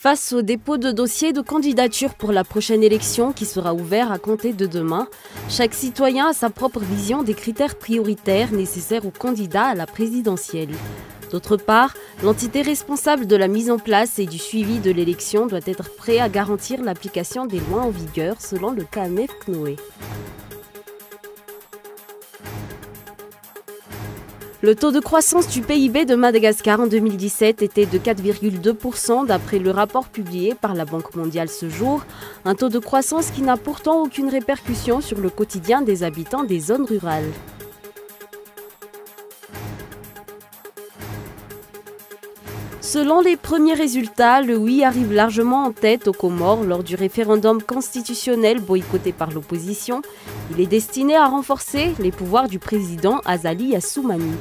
Face au dépôt de dossier de candidature pour la prochaine élection qui sera ouvert à compter de demain, chaque citoyen a sa propre vision des critères prioritaires nécessaires aux candidats à la présidentielle. D'autre part, l'entité responsable de la mise en place et du suivi de l'élection doit être prêt à garantir l'application des lois en vigueur selon le KMF CNOE. Le taux de croissance du PIB de Madagascar en 2017 était de 4,2% d'après le rapport publié par la Banque mondiale ce jour, un taux de croissance qui n'a pourtant aucune répercussion sur le quotidien des habitants des zones rurales. Selon les premiers résultats, le oui arrive largement en tête aux Comores lors du référendum constitutionnel boycotté par l'opposition. Il est destiné à renforcer les pouvoirs du président Azali Assoumani.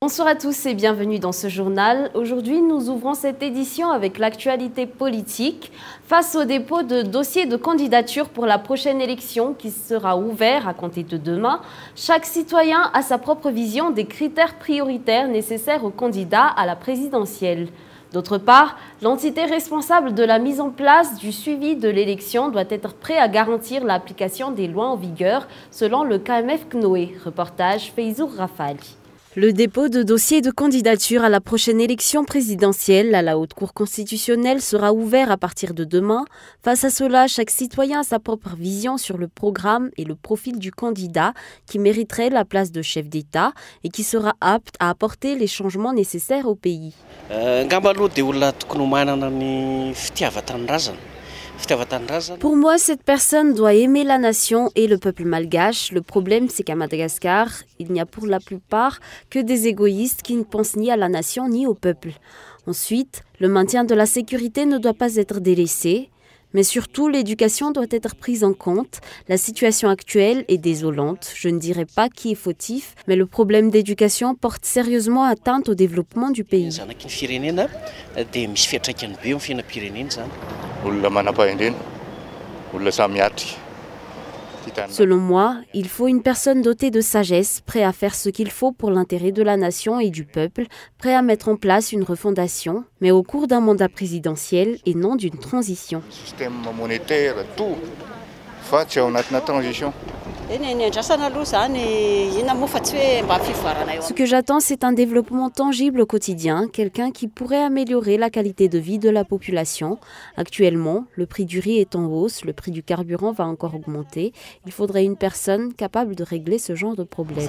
Bonsoir à tous et bienvenue dans ce journal. Aujourd'hui, nous ouvrons cette édition avec l'actualité politique. Face au dépôt de dossier de candidature pour la prochaine élection qui sera ouvert à compter de demain, chaque citoyen a sa propre vision des critères prioritaires nécessaires aux candidats à la présidentielle. D'autre part, l'entité responsable de la mise en place du suivi de l'élection doit être prêt à garantir l'application des lois en vigueur selon le KMF CNOE. Reportage Feizour Rafali. Le dépôt de dossier de candidature à la prochaine élection présidentielle à la Haute Cour constitutionnelle sera ouvert à partir de demain. Face à cela, chaque citoyen a sa propre vision sur le programme et le profil du candidat qui mériterait la place de chef d'État et qui sera apte à apporter les changements nécessaires au pays. Pour moi, cette personne doit aimer la nation et le peuple malgache. Le problème, c'est qu'à Madagascar, il n'y a pour la plupart que des égoïstes qui ne pensent ni à la nation ni au peuple. Ensuite, le maintien de la sécurité ne doit pas être délaissé. Mais surtout, l'éducation doit être prise en compte. La situation actuelle est désolante. Je ne dirais pas qui est fautif, mais le problème d'éducation porte sérieusement atteinte au développement du pays. Selon moi, il faut une personne dotée de sagesse, prêt à faire ce qu'il faut pour l'intérêt de la nation et du peuple, prêt à mettre en place une refondation, mais au cours d'un mandat présidentiel et non d'une transition. Le système monétaire, tout, transition. Ce que j'attends, c'est un développement tangible au quotidien, quelqu'un qui pourrait améliorer la qualité de vie de la population. Actuellement, le prix du riz est en hausse, le prix du carburant va encore augmenter. Il faudrait une personne capable de régler ce genre de problème.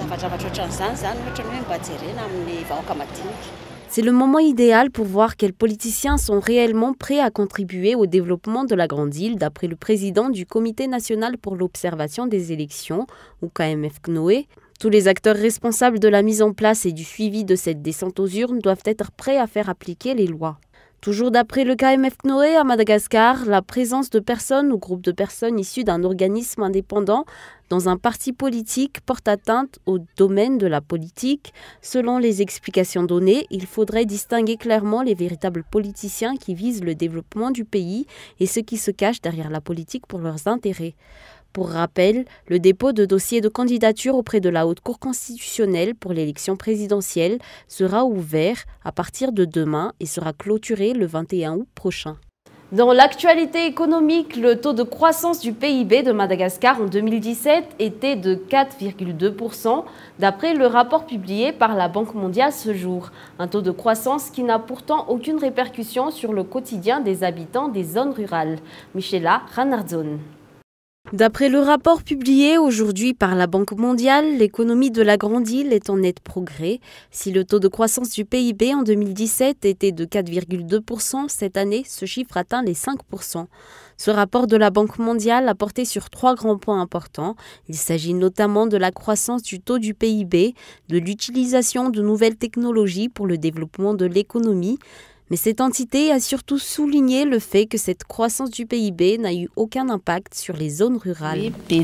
C'est le moment idéal pour voir quels politiciens sont réellement prêts à contribuer au développement de la Grande Île, d'après le président du Comité national pour l'observation des élections, ou KMF CNOE. Tous les acteurs responsables de la mise en place et du suivi de cette descente aux urnes doivent être prêts à faire appliquer les lois. Toujours d'après le KMF CNOE, à Madagascar, la présence de personnes ou groupes de personnes issues d'un organisme indépendant dans un parti politique porte atteinte au domaine de la politique. Selon les explications données, il faudrait distinguer clairement les véritables politiciens qui visent le développement du pays et ceux qui se cachent derrière la politique pour leurs intérêts. Pour rappel, le dépôt de dossier de candidature auprès de la Haute Cour constitutionnelle pour l'élection présidentielle sera ouvert à partir de demain et sera clôturé le 21 août prochain. Dans l'actualité économique, le taux de croissance du PIB de Madagascar en 2017 était de 4,2% d'après le rapport publié par la Banque mondiale ce jour. Un taux de croissance qui n'a pourtant aucune répercussion sur le quotidien des habitants des zones rurales. Michela Ranardzon. D'après le rapport publié aujourd'hui par la Banque mondiale, l'économie de la Grande Île est en net progrès. Si le taux de croissance du PIB en 2017 était de 4,2%, cette année, ce chiffre atteint les 5%. Ce rapport de la Banque mondiale a porté sur 3 grands points importants. Il s'agit notamment de la croissance du taux du PIB, de l'utilisation de nouvelles technologies pour le développement de l'économie, Mais cette entité a surtout souligné le fait que cette croissance du PIB n'a eu aucun impact sur les zones rurales. Il y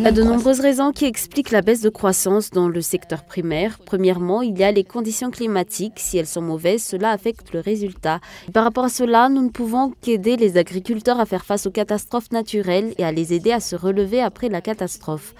a de nombreuses raisons qui expliquent la baisse de croissance dans le secteur primaire. Premièrement, il y a les conditions climatiques. Si elles sont mauvaises, cela affecte le résultat. Et par rapport à cela, nous ne pouvons qu'aider les agriculteurs à faire face aux catastrophes naturelles et à les aider à se relever après la catastrophe.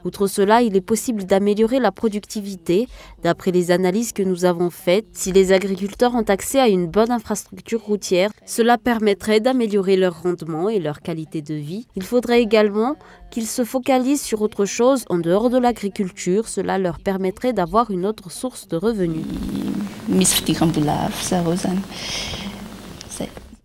Outre cela, il est possible d'améliorer la productivité. D'après les analyses que nous avons faites, si les agriculteurs ont accès à une bonne infrastructure routière, cela permettrait d'améliorer leur rendement et leur qualité de vie. Il faudrait également qu'ils se focalisent sur autre chose en dehors de l'agriculture. Cela leur permettrait d'avoir une autre source de revenus.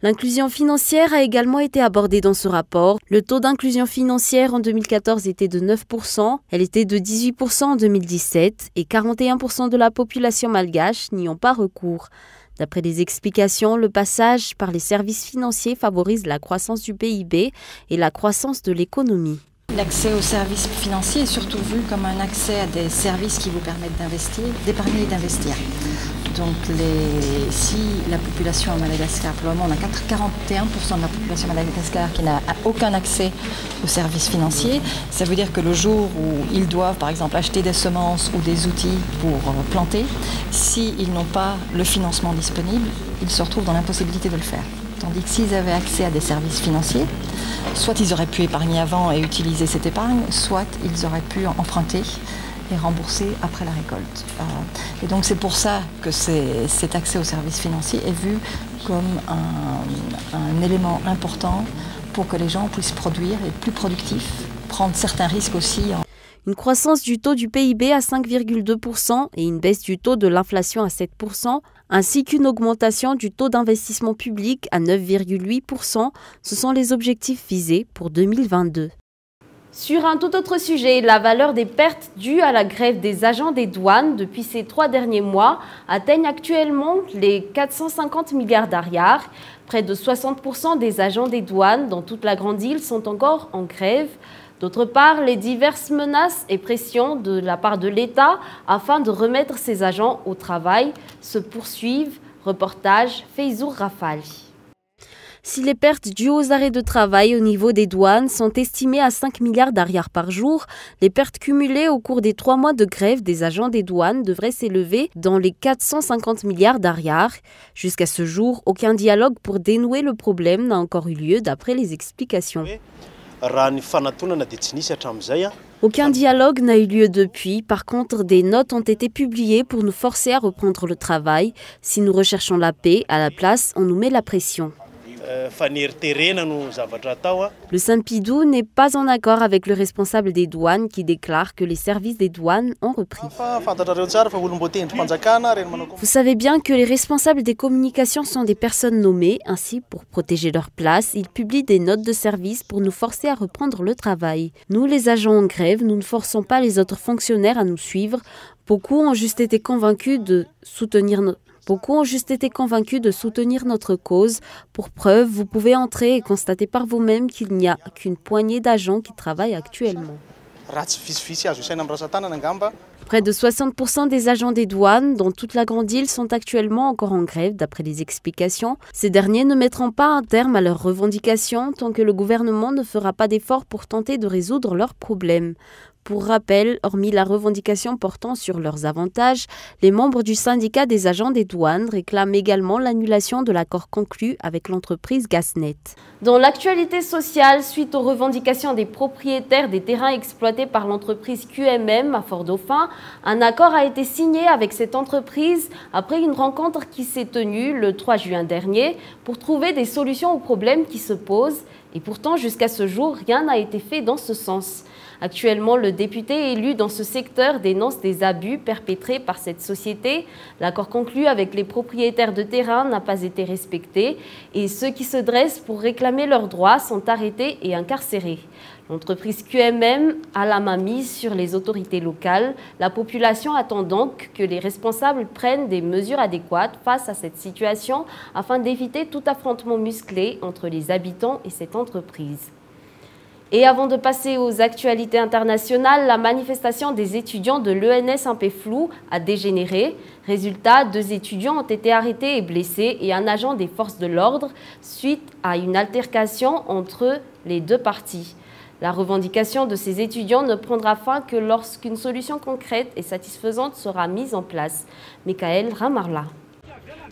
L'inclusion financière a également été abordée dans ce rapport. Le taux d'inclusion financière en 2014 était de 9%, elle était de 18% en 2017 et 41% de la population malgache n'y ont pas recours. D'après les explications, le passage par les services financiers favorise la croissance du PIB et la croissance de l'économie. L'accès aux services financiers est surtout vu comme un accès à des services qui vous permettent d'investir, d'épargner et d'investir. Donc si la population à Madagascar, pour le moment on a 41% de la population à Madagascar qui n'a aucun accès aux services financiers, ça veut dire que le jour où ils doivent par exemple acheter des semences ou des outils pour planter, s'ils n'ont pas le financement disponible, ils se retrouvent dans l'impossibilité de le faire. Tandis que s'ils avaient accès à des services financiers, soit ils auraient pu épargner avant et utiliser cette épargne, soit ils auraient pu emprunter et rembourser après la récolte. Et donc c'est pour ça que cet accès aux services financiers est vu comme un élément important pour que les gens puissent produire, être plus productifs, prendre certains risques aussi. Une croissance du taux du PIB à 5,2% et une baisse du taux de l'inflation à 7%, ainsi qu'une augmentation du taux d'investissement public à 9,8%, ce sont les objectifs visés pour 2022. Sur un tout autre sujet, la valeur des pertes dues à la grève des agents des douanes depuis ces 3 derniers mois atteignent actuellement les 450 milliards d'ariars. Près de 60% des agents des douanes dans toute la grande île sont encore en grève. D'autre part, les diverses menaces et pressions de la part de l'État afin de remettre ces agents au travail se poursuivent. Reportage Feizour Rafali. Si les pertes dues aux arrêts de travail au niveau des douanes sont estimées à 5 milliards d'ariars par jour, les pertes cumulées au cours des 3 mois de grève des agents des douanes devraient s'élever dans les 450 milliards d'ariars. Jusqu'à ce jour, aucun dialogue pour dénouer le problème n'a encore eu lieu d'après les explications. Aucun dialogue n'a eu lieu depuis. Par contre, des notes ont été publiées pour nous forcer à reprendre le travail. Si nous recherchons la paix, à la place, on nous met la pression. Le Saint-Pidou n'est pas en accord avec le responsable des douanes qui déclare que les services des douanes ont repris. Vous savez bien que les responsables des communications sont des personnes nommées. Ainsi, pour protéger leur place, ils publient des notes de service pour nous forcer à reprendre le travail. Nous, les agents en grève, nous ne forçons pas les autres fonctionnaires à nous suivre. Beaucoup ont juste été convaincus de soutenir notre cause. Pour preuve, vous pouvez entrer et constater par vous-même qu'il n'y a qu'une poignée d'agents qui travaillent actuellement. Près de 60% des agents des douanes dans toute la grande île sont actuellement encore en grève, d'après les explications. Ces derniers ne mettront pas un terme à leurs revendications tant que le gouvernement ne fera pas d'efforts pour tenter de résoudre leurs problèmes. Pour rappel, hormis la revendication portant sur leurs avantages, les membres du syndicat des agents des douanes réclament également l'annulation de l'accord conclu avec l'entreprise Gasnet. Dans l'actualité sociale, suite aux revendications des propriétaires des terrains exploités par l'entreprise QMM à Fort-Dauphin, un accord a été signé avec cette entreprise après une rencontre qui s'est tenue le 3 juin dernier pour trouver des solutions aux problèmes qui se posent. Et pourtant, jusqu'à ce jour, rien n'a été fait dans ce sens. Actuellement, le député élu dans ce secteur dénonce des abus perpétrés par cette société. L'accord conclu avec les propriétaires de terrain n'a pas été respecté et ceux qui se dressent pour réclamer leurs droits sont arrêtés et incarcérés. L'entreprise QMM a la main mise sur les autorités locales. La population attend donc que les responsables prennent des mesures adéquates face à cette situation afin d'éviter tout affrontement musclé entre les habitants et cette entreprise. Et avant de passer aux actualités internationales, la manifestation des étudiants de l'ENS Ampeflou a dégénéré. Résultat, 2 étudiants ont été arrêtés et blessés et un agent des forces de l'ordre suite à une altercation entre les 2 parties. La revendication de ces étudiants ne prendra fin que lorsqu'une solution concrète et satisfaisante sera mise en place. Michael Ramarla.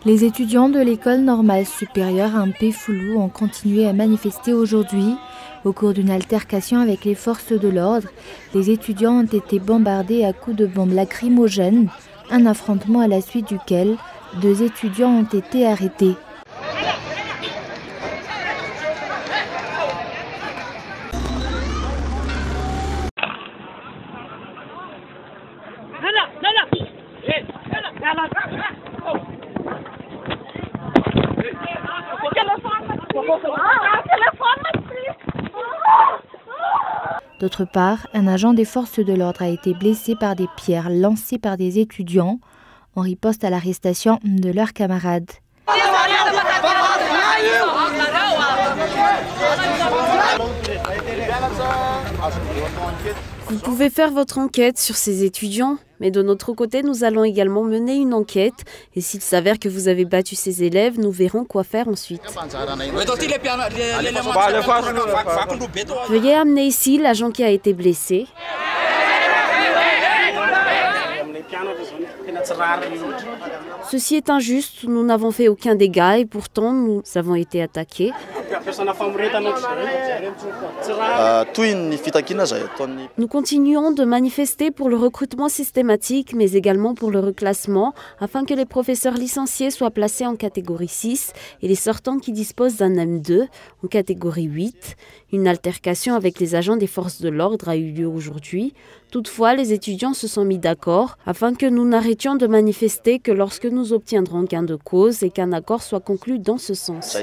Les étudiants de l'école normale supérieure Ampeflou ont continué à manifester aujourd'hui. Au cours d'une altercation avec les forces de l'ordre, les étudiants ont été bombardés à coups de bombes lacrymogènes, un affrontement à la suite duquel 2 étudiants ont été arrêtés. D'autre part, un agent des forces de l'ordre a été blessé par des pierres lancées par des étudiants en riposte à l'arrestation de leurs camarades. Vous pouvez faire votre enquête sur ces étudiants, mais de notre côté, nous allons également mener une enquête. Et s'il s'avère que vous avez battu ces élèves, nous verrons quoi faire ensuite. Veuillez amener ici l'agent qui a été blessé. Ceci est injuste, nous n'avons fait aucun dégât et pourtant nous avons été attaqués. Nous continuons de manifester pour le recrutement systématique, mais également pour le reclassement, afin que les professeurs licenciés soient placés en catégorie 6 et les sortants qui disposent d'un M2 en catégorie 8. Une altercation avec les agents des forces de l'ordre a eu lieu aujourd'hui. Toutefois, les étudiants se sont mis d'accord afin que nous n'arrêtions de manifester que lorsque nous obtiendrons gain de cause et qu'un accord soit conclu dans ce sens.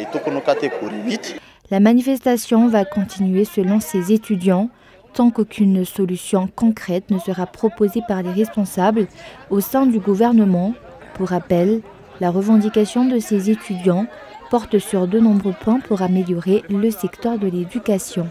La manifestation va continuer selon ces étudiants tant qu'aucune solution concrète ne sera proposée par les responsables au sein du gouvernement. Pour rappel, la revendication de ces étudiants porte sur de nombreux points pour améliorer le secteur de l'éducation.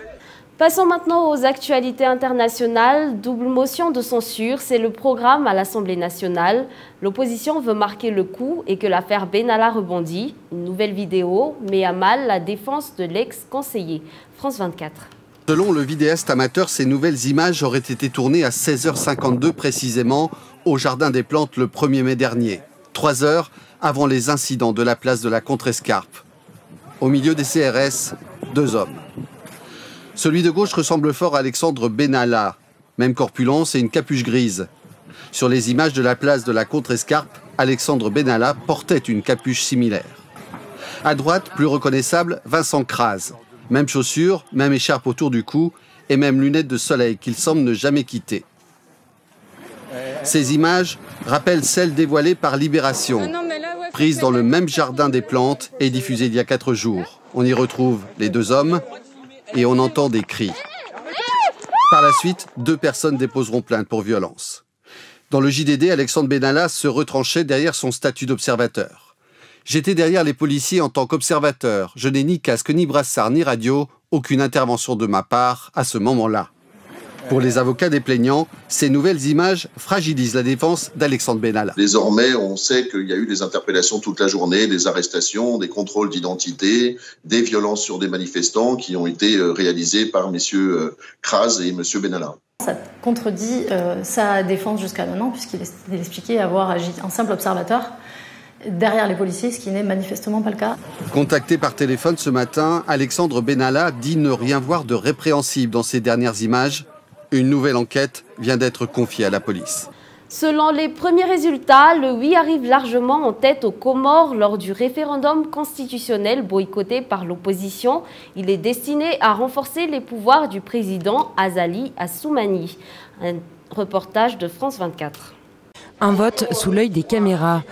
Passons maintenant aux actualités internationales. Double motion de censure, c'est le programme à l'Assemblée nationale. L'opposition veut marquer le coup et que l'affaire Benalla rebondit. Une nouvelle vidéo met à mal la défense de l'ex-conseiller. France 24. Selon le vidéaste amateur, ces nouvelles images auraient été tournées à 16h52 précisément au Jardin des Plantes le 1er mai dernier. 3 heures avant les incidents de la place de la Contrescarpe. Au milieu des CRS, 2 hommes. Celui de gauche ressemble fort à Alexandre Benalla, même corpulence et une capuche grise. Sur les images de la place de la Contrescarpe, Alexandre Benalla portait une capuche similaire. À droite, plus reconnaissable, Vincent Crase. Même chaussures, même écharpe autour du cou et même lunettes de soleil qu'il semble ne jamais quitter. Ces images rappellent celles dévoilées par Libération, prises dans le même Jardin des Plantes et diffusées il y a 4 jours. On y retrouve les 2 hommes et on entend des cris. Par la suite, 2 personnes déposeront plainte pour violence. Dans le JDD, Alexandre Benalla se retranchait derrière son statut d'observateur. J'étais derrière les policiers en tant qu'observateur. Je n'ai ni casque, ni brassard, ni radio. Aucune intervention de ma part à ce moment-là. Pour les avocats des plaignants, ces nouvelles images fragilisent la défense d'Alexandre Benalla. Désormais, on sait qu'il y a eu des interpellations toute la journée, des arrestations, des contrôles d'identité, des violences sur des manifestants qui ont été réalisées par messieurs Crase et monsieur Benalla. Ça contredit sa défense jusqu'à maintenant, puisqu'il expliquait avoir agi en simple observateur derrière les policiers, ce qui n'est manifestement pas le cas. Contacté par téléphone ce matin, Alexandre Benalla dit ne rien voir de répréhensible dans ces dernières images. Une nouvelle enquête vient d'être confiée à la police. Selon les premiers résultats, le oui arrive largement en tête aux Comores lors du référendum constitutionnel boycotté par l'opposition. Il est destiné à renforcer les pouvoirs du président Azali Assoumani. Un reportage de France 24. Un vote sous l'œil des caméras.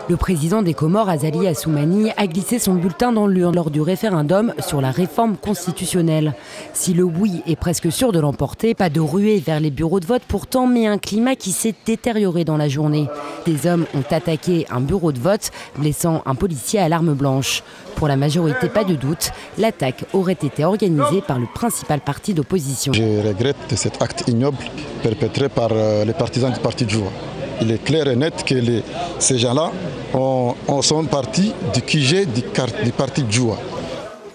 Le président des Comores, Azali Assoumani, a glissé son bulletin dans l'urne lors du référendum sur la réforme constitutionnelle. Si le oui est presque sûr de l'emporter, pas de ruée vers les bureaux de vote pourtant, mais un climat qui s'est détérioré dans la journée. Des hommes ont attaqué un bureau de vote, blessant un policier à l'arme blanche. Pour la majorité, pas de doute, l'attaque aurait été organisée par le principal parti d'opposition. Je regrette cet acte ignoble perpétré par les partisans du parti Djoua. Il est clair et net que ces gens-là sont partis du QG du parti Djoua.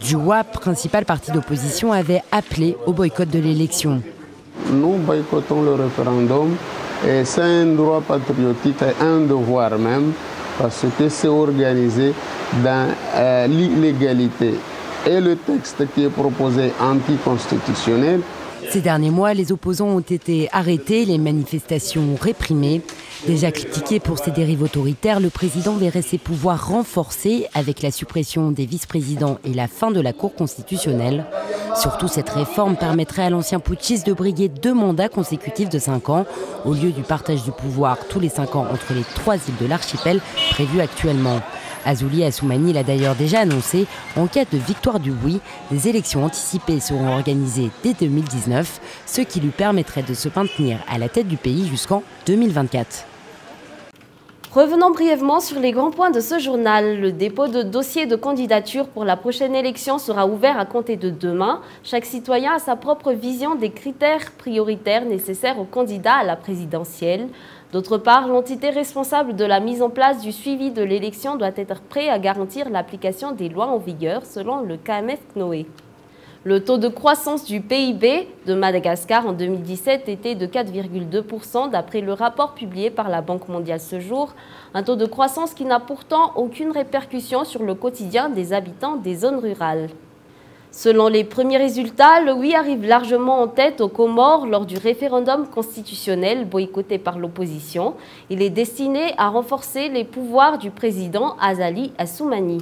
Djoua, principal parti d'opposition, avait appelé au boycott de l'élection. Nous boycottons le référendum et c'est un droit patriotique et un devoir même parce que c'est organisé dans l'illégalité. Et le texte qui est proposé anticonstitutionnel. Ces derniers mois, les opposants ont été arrêtés, les manifestations réprimées. Déjà critiqué pour ses dérives autoritaires, le président verrait ses pouvoirs renforcés avec la suppression des vice-présidents et la fin de la Cour constitutionnelle. Surtout, cette réforme permettrait à l'ancien putschiste de briguer 2 mandats consécutifs de 5 ans, au lieu du partage du pouvoir tous les 5 ans entre les 3 îles de l'archipel prévu actuellement. Azali Assoumani l'a d'ailleurs déjà annoncé, en cas de victoire du oui, des élections anticipées seront organisées dès 2019, ce qui lui permettrait de se maintenir à la tête du pays jusqu'en 2024. Revenons brièvement sur les grands points de ce journal. Le dépôt de dossiers de candidature pour la prochaine élection sera ouvert à compter de demain. Chaque citoyen a sa propre vision des critères prioritaires nécessaires aux candidats à la présidentielle. D'autre part, l'entité responsable de la mise en place du suivi de l'élection doit être prête à garantir l'application des lois en vigueur selon le KMF-CNOE. Le taux de croissance du PIB de Madagascar en 2017 était de 4,2% d'après le rapport publié par la Banque mondiale ce jour. Un taux de croissance qui n'a pourtant aucune répercussion sur le quotidien des habitants des zones rurales. Selon les premiers résultats, le oui arrive largement en tête aux Comores lors du référendum constitutionnel boycotté par l'opposition. Il est destiné à renforcer les pouvoirs du président Azali Assoumani.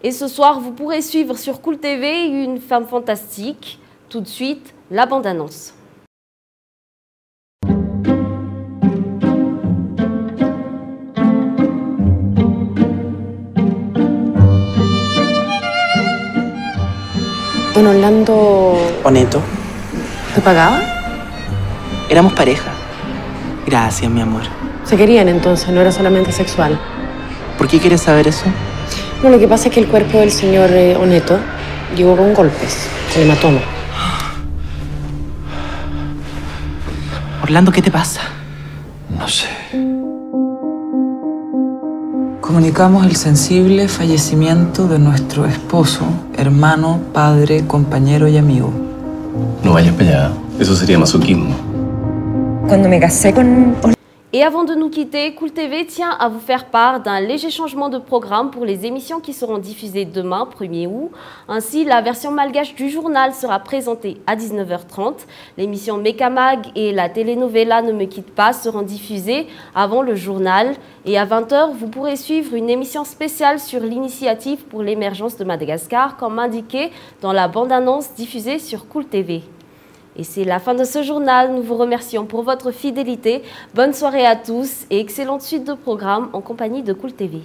Et ce soir, vous pourrez suivre sur Cool TV Une femme fantastique. Tout de suite, la bande-annonce. Don Orlando... Oneto. ¿Te pagaba? Éramos pareja. Gracias, mi amor. Se querían entonces, no era solamente sexual. ¿Por qué quieres saber eso? No, lo que pasa es que el cuerpo del señor Oneto llegó con golpes, con hematoma. Orlando, ¿qué te pasa? No sé. Comunicamos el sensible fallecimiento de nuestro esposo, hermano, padre, compañero y amigo. No vayas para allá, eso sería masoquismo. Cuando me casé con... Et avant de nous quitter, Cool TV tient à vous faire part d'un léger changement de programme pour les émissions qui seront diffusées demain, 1er août. Ainsi, la version malgache du journal sera présentée à 19h30. L'émission Mekamag et la telenovela Ne me quitte pas seront diffusées avant le journal. Et à 20h, vous pourrez suivre une émission spéciale sur l'initiative pour l'émergence de Madagascar, comme indiqué dans la bande-annonce diffusée sur Cool TV. Et c'est la fin de ce journal. Nous vous remercions pour votre fidélité. Bonne soirée à tous et excellente suite de programmes en compagnie de Cool TV.